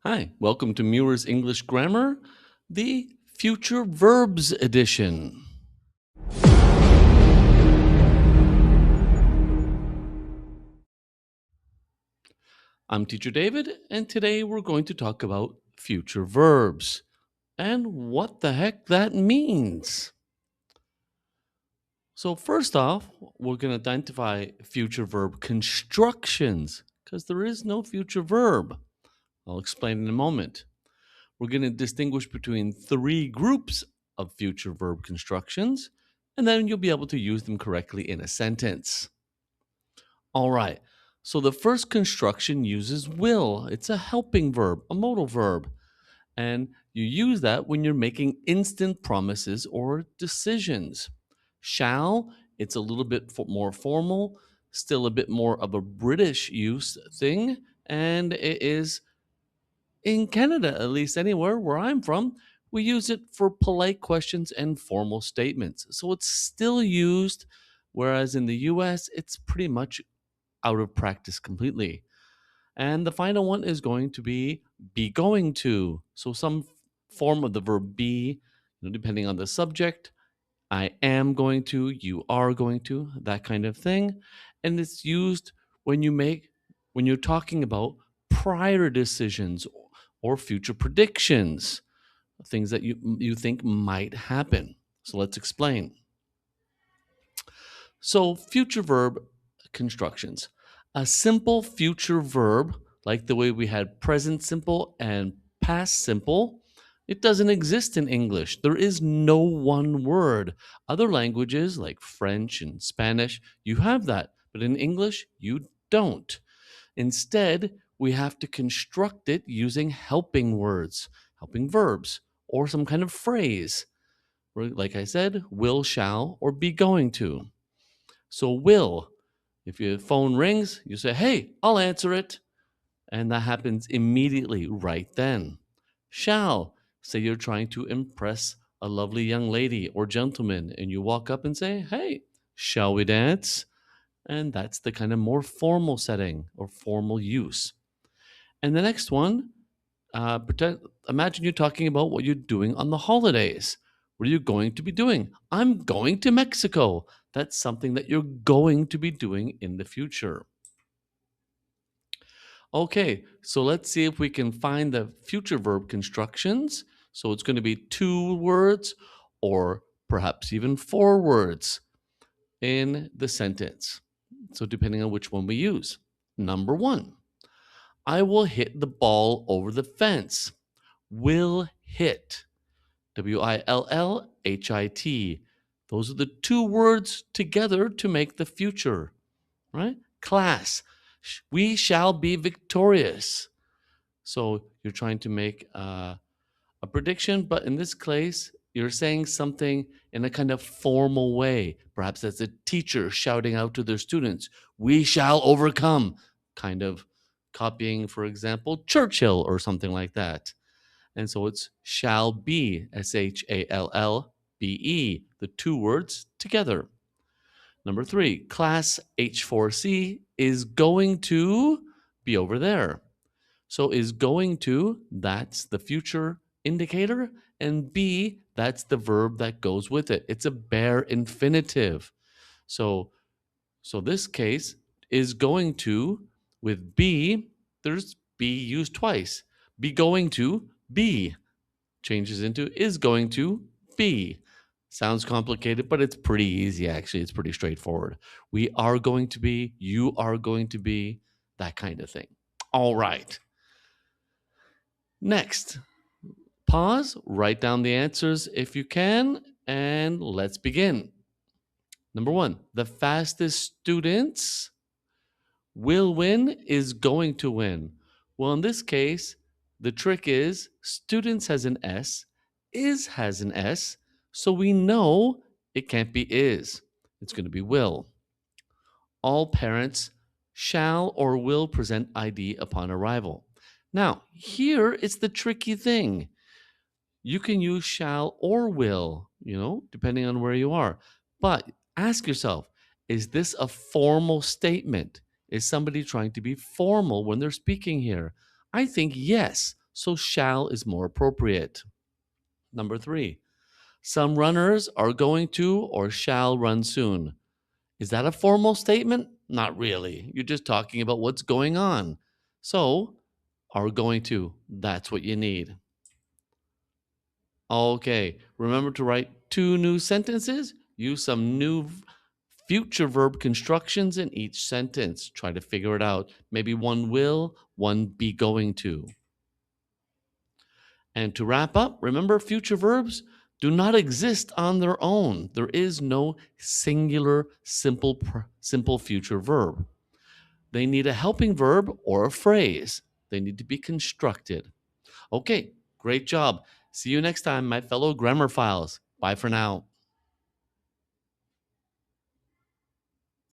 Hi, welcome to Muir's English Grammar, the Future Verbs edition. I'm Teacher David, and today we're going to talk about future verbs and what the heck that means. So, first off, we're going to identify future verb constructions because there is no future verb. I'll explain in a moment. We're going to distinguish between three groups of future verb constructions, and then you'll be able to use them correctly in a sentence. All right. So the first construction uses will. It's a helping verb, a modal verb. And you use that when you're making instant promises or decisions. Shall, it's a little bit more formal, still a bit more of a British use thing. And it is in Canada, at least anywhere where I'm from, we use it for polite questions and formal statements. So it's still used, whereas in the US, it's pretty much out of practice completely. And the final one is going to be going to. So some form of the verb be, depending on the subject. I am going to, you are going to, that kind of thing. And it's used when when you're talking about prior decisions or future predictions, things that you think might happen. So let's explain. So, future verb constructions. A simple future verb, like the way we had present simple and past simple, it doesn't exist in English. There is no one word. Other languages like French and Spanish, you have that, but in English, you don't. Instead, we have to construct it using helping words, helping verbs, or some kind of phrase. Like I said, will, shall, or be going to. So, will, if your phone rings, you say, hey, I'll answer it. And that happens immediately right then. Shall, say you're trying to impress a lovely young lady or gentleman, and you walk up and say, hey, shall we dance? And that's the kind of more formal setting or formal use. And the next one, imagine you're talking about what you're doing on the holidays. What are you going to be doing? I'm going to Mexico. That's something that you're going to be doing in the future. Okay, so let's see if we can find the future verb constructions. So it's going to be two words or perhaps even four words in the sentence. So depending on which one we use. Number one, I will hit the ball over the fence. Will hit. Willhit. Those are the two words together to make the future, right? Class. We shall be victorious. So you're trying to make a prediction, but in this case, you're saying something in a kind of formal way. Perhaps as a teacher shouting out to their students, we shall overcome, kind of copying, for example, Churchill or something like that. And so it's shall be, Shallbe, the two words together. Number three, class H4C is going to be over there. So is going to, that's the future indicator, and be, that's the verb that goes with it. It's a bare infinitive. So this case is going to with be, there's be used twice. Be going to be changes into is going to be. Sounds complicated, but it's pretty easy actually. It's pretty straightforward. We are going to be, you are going to be, that kind of thing. All right. Next, pause, write down the answers if you can, and let's begin. Number one, the fastest students will win is going to win. Well, in this case, the trick is students has an S, is has an S, so we know it can't be is. It's going to be will. All parents shall or will present ID upon arrival. Now, here it's the tricky thing. You can use shall or will, depending on where you are. But ask yourself, is this a formal statement? Is somebody trying to be formal when they're speaking here? I think yes. so shall is more appropriate. Number 3, some runners are going to or shall run soon. Is that a formal statement? Not really. You're just talking about what's going on. So, are going to, that's what you need. Okay, remember to write 2 new sentences. Use some new future verb constructions in each sentence. Try to figure it out. Maybe one will, one be going to. And to wrap up, remember future verbs do not exist on their own. There is no singular, simple future verb. They need a helping verb or a phrase. They need to be constructed. Okay, great job. See you next time, my fellow grammar files. Bye for now.